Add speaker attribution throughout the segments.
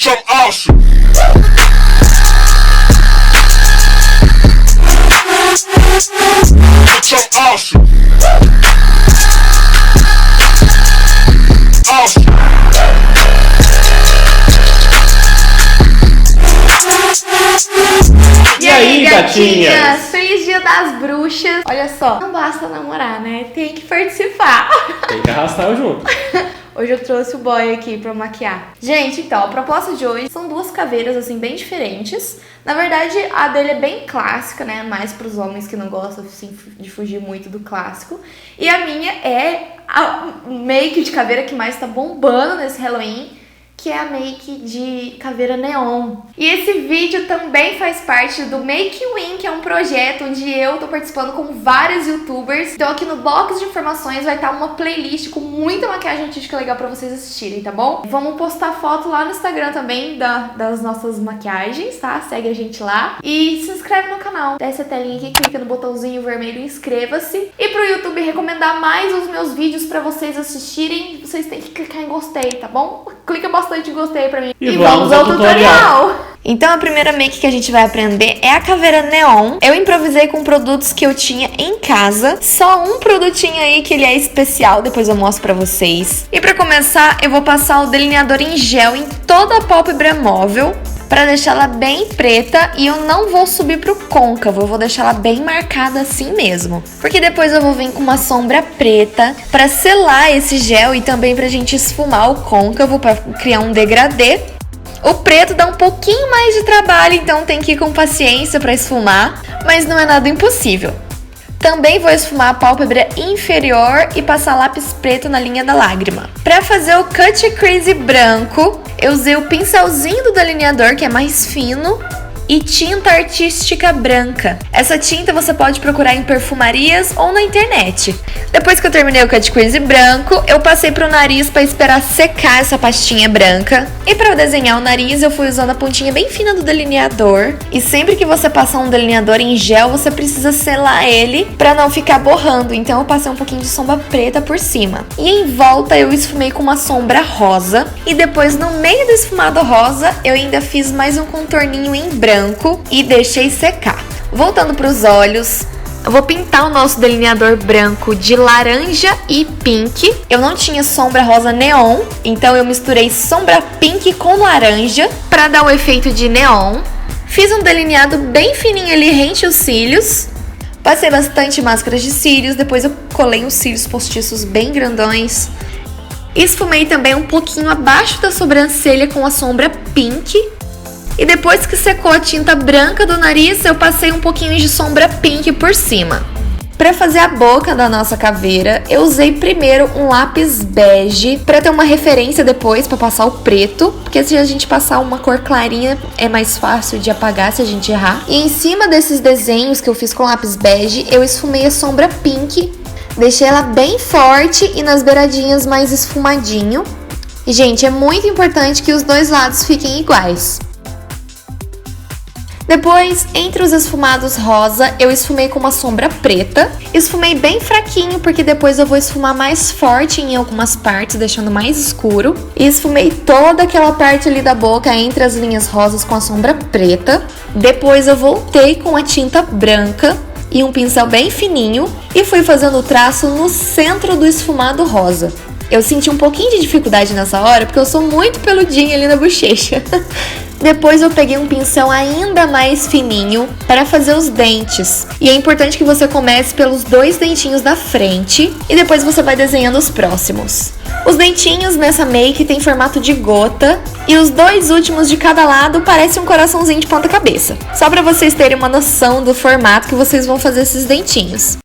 Speaker 1: Bitch, I'm awesome. Bitch, I'm awesome. Awesome.
Speaker 2: E aí, gatinhas? Feliz Dia das Bruxas. Olha só, não basta namorar, né? Tem que participar.
Speaker 3: Tem que arrastar junto.
Speaker 2: Hoje eu trouxe o boy aqui pra maquiar. Gente, então, a proposta de hoje são duas caveiras, assim, bem diferentes. Na verdade, a dele é bem clássica, né? Mais pros homens que não gostam, assim, de fugir muito do clássico. E a minha é a make de caveira que mais tá bombando nesse Halloween, que é a make de caveira neon. E esse vídeo também faz parte do Make Win, que é um projeto onde eu tô participando com vários youtubers. Então aqui no box de informações vai estar uma playlist com muita maquiagem artística legal pra vocês assistirem, tá bom? Vamos postar foto lá no Instagram também das nossas maquiagens, tá? Segue a gente lá. E se inscreve no canal. Desce a telinha aqui, clica no botãozinho vermelho e inscreva-se. E pro YouTube recomendar mais os meus vídeos pra vocês assistirem, vocês têm que clicar em gostei, tá bom? Clica bastante em gostei pra mim. E vamos ao tutorial! Então a primeira make que a gente vai aprender é a caveira neon. Eu improvisei com produtos que eu tinha em casa. Só um produtinho aí que ele é especial, depois eu mostro pra vocês. E pra começar, eu vou passar o delineador em gel em toda a pálpebra móvel, pra deixar ela bem preta, e eu não vou subir pro côncavo, eu vou deixar ela bem marcada assim mesmo. Porque depois eu vou vir com uma sombra preta pra selar esse gel e também pra gente esfumar o côncavo, pra criar um degradê. O preto dá um pouquinho mais de trabalho, então tem que ir com paciência pra esfumar, mas não é nada impossível. Também vou esfumar a pálpebra inferior e passar lápis preto na linha da lágrima. Para fazer o Cut Crease branco, eu usei o pincelzinho do delineador, que é mais fino, e tinta artística branca. Essa tinta você pode procurar em perfumarias ou na internet. Depois que eu terminei o Cut Crease branco, eu passei pro nariz para esperar secar essa pastinha branca. E para desenhar o nariz, eu fui usando a pontinha bem fina do delineador. E sempre que você passar um delineador em gel, você precisa selar ele para não ficar borrando. Então eu passei um pouquinho de sombra preta por cima. E em volta eu esfumei com uma sombra rosa. E depois, no meio do esfumado rosa, eu ainda fiz mais um contorninho em branco e deixei secar. Voltando para os olhos, eu vou pintar o nosso delineador branco de laranja e pink. Eu não tinha sombra rosa neon, então eu misturei sombra pink com laranja para dar o efeito de neon. Fiz um delineado bem fininho ali rente os cílios. Passei bastante máscaras de cílios, depois eu colei uns cílios postiços bem grandões. Esfumei também um pouquinho abaixo da sobrancelha com a sombra pink. E depois que secou a tinta branca do nariz, eu passei um pouquinho de sombra pink por cima. Para fazer a boca da nossa caveira, eu usei primeiro um lápis bege para ter uma referência depois para passar o preto, porque se a gente passar uma cor clarinha é mais fácil de apagar se a gente errar. E em cima desses desenhos que eu fiz com lápis bege, eu esfumei a sombra pink, deixei ela bem forte e nas beiradinhas mais esfumadinho. E gente, é muito importante que os dois lados fiquem iguais. Depois, entre os esfumados rosa, eu esfumei com uma sombra preta. Esfumei bem fraquinho, porque depois eu vou esfumar mais forte em algumas partes, deixando mais escuro. E esfumei toda aquela parte ali da boca entre as linhas rosas com a sombra preta. Depois eu voltei com a tinta branca e um pincel bem fininho e fui fazendo o traço no centro do esfumado rosa. Eu senti um pouquinho de dificuldade nessa hora, porque eu sou muito peludinha ali na bochecha. Depois eu peguei um pincel ainda mais fininho para fazer os dentes. E é importante que você comece pelos dois dentinhos da frente e depois você vai desenhando os próximos. Os dentinhos nessa make tem formato de gota e os dois últimos de cada lado parecem um coraçãozinho de ponta cabeça. Só para vocês terem uma noção do formato que vocês vão fazer esses dentinhos.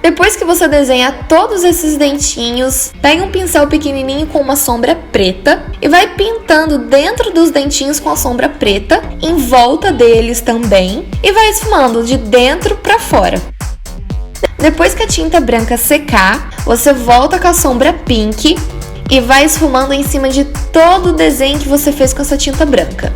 Speaker 2: Depois que você desenha todos esses dentinhos, pega um pincel pequenininho com uma sombra preta e vai pintando dentro dos dentinhos com a sombra preta, em volta deles também, e vai esfumando de dentro para fora. Depois que a tinta branca secar, você volta com a sombra pink e vai esfumando em cima de todo o desenho que você fez com essa tinta branca.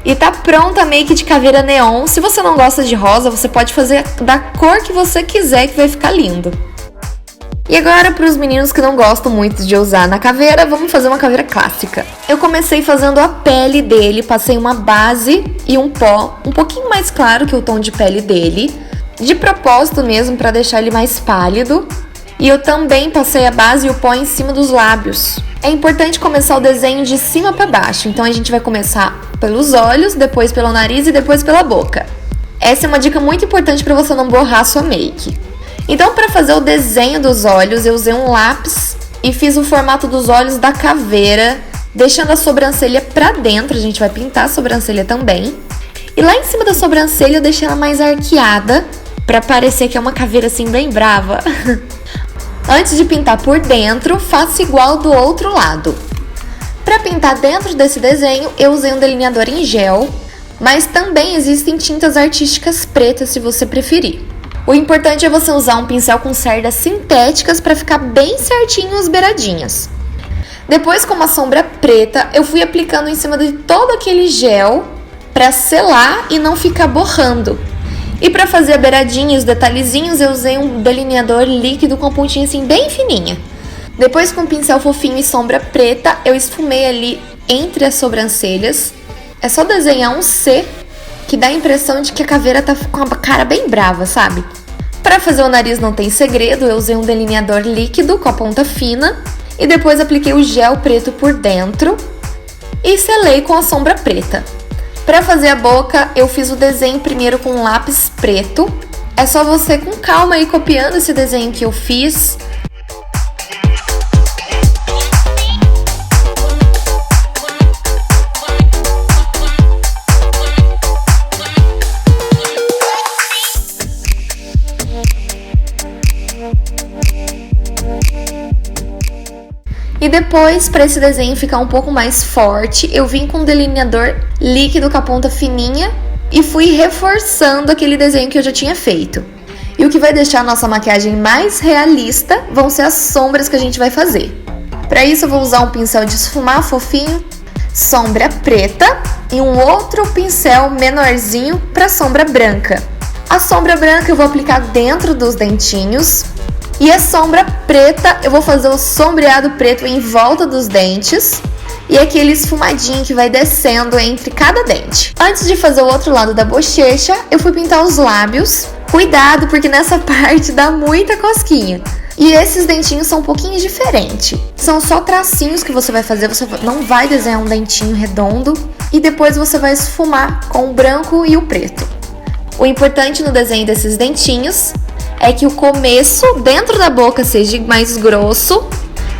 Speaker 2: E tá pronta a make de caveira neon. Se você não gosta de rosa, você pode fazer da cor que você quiser, que vai ficar lindo. E agora, para os meninos que não gostam muito de usar na caveira, vamos fazer uma caveira clássica. Eu comecei fazendo a pele dele, passei uma base e um pó um pouquinho mais claro que o tom de pele dele, de propósito mesmo, para deixar ele mais pálido. E eu também passei a base e o pó em cima dos lábios. É importante começar o desenho de cima para baixo, então a gente vai começar pelos olhos, depois pelo nariz e depois pela boca. Essa é uma dica muito importante para você não borrar sua make. Então, para fazer o desenho dos olhos, eu usei um lápis e fiz o formato dos olhos da caveira, deixando a sobrancelha para dentro. A gente vai pintar a sobrancelha também. E lá em cima da sobrancelha eu deixei ela mais arqueada, para parecer que é uma caveira assim bem brava. Antes de pintar por dentro, faça igual do outro lado. Para pintar dentro desse desenho, eu usei um delineador em gel, mas também existem tintas artísticas pretas se você preferir. O importante é você usar um pincel com cerdas sintéticas para ficar bem certinho as beiradinhas. Depois, com uma sombra preta, eu fui aplicando em cima de todo aquele gel para selar e não ficar borrando. E para fazer a beiradinha e os detalhezinhos, eu usei um delineador líquido com pontinha assim bem fininha. Depois, com um pincel fofinho e sombra preta, eu esfumei ali entre as sobrancelhas. É só desenhar um C, que dá a impressão de que a caveira tá com a cara bem brava, sabe? Para fazer o nariz não tem segredo, eu usei um delineador líquido com a ponta fina. E depois apliquei o gel preto por dentro e selei com a sombra preta. Para fazer a boca, eu fiz o desenho primeiro com um lápis preto. É só você com calma ir copiando esse desenho que eu fiz. E depois, para esse desenho ficar um pouco mais forte, eu vim com um delineador líquido com a ponta fininha e fui reforçando aquele desenho que eu já tinha feito. E o que vai deixar a nossa maquiagem mais realista vão ser as sombras que a gente vai fazer. Para isso eu vou usar um pincel de esfumar fofinho, sombra preta e um outro pincel menorzinho para sombra branca. A sombra branca eu vou aplicar dentro dos dentinhos. E a sombra preta, eu vou fazer o sombreado preto em volta dos dentes e aquele esfumadinho que vai descendo entre cada dente. Antes de fazer o outro lado da bochecha, eu fui pintar os lábios. Cuidado, porque nessa parte dá muita cosquinha. E esses dentinhos são um pouquinho diferentes. São só tracinhos que você vai fazer, você não vai desenhar um dentinho redondo. E depois você vai esfumar com o branco e o preto. O importante no desenho desses dentinhos é que o começo dentro da boca seja mais grosso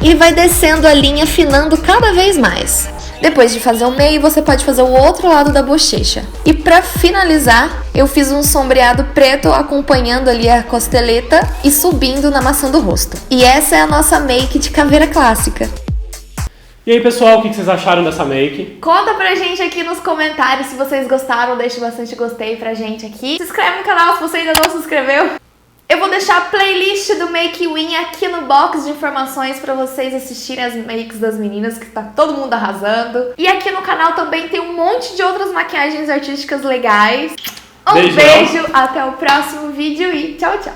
Speaker 2: e vai descendo a linha, afinando cada vez mais. Depois de fazer o meio, você pode fazer o outro lado da bochecha. E para finalizar, eu fiz um sombreado preto acompanhando ali a costeleta e subindo na maçã do rosto. E essa é a nossa make de caveira clássica.
Speaker 1: E aí, pessoal, o que vocês acharam dessa make?
Speaker 2: Conta pra gente aqui nos comentários se vocês gostaram, deixa bastante gostei pra gente aqui. Se inscreve no canal se você ainda não se inscreveu. Eu vou deixar a playlist do Make Win aqui no box de informações para vocês assistirem as makes das meninas, que tá todo mundo arrasando. E aqui no canal também tem um monte de outras maquiagens artísticas legais. Um beijo, até o próximo vídeo e tchau, tchau!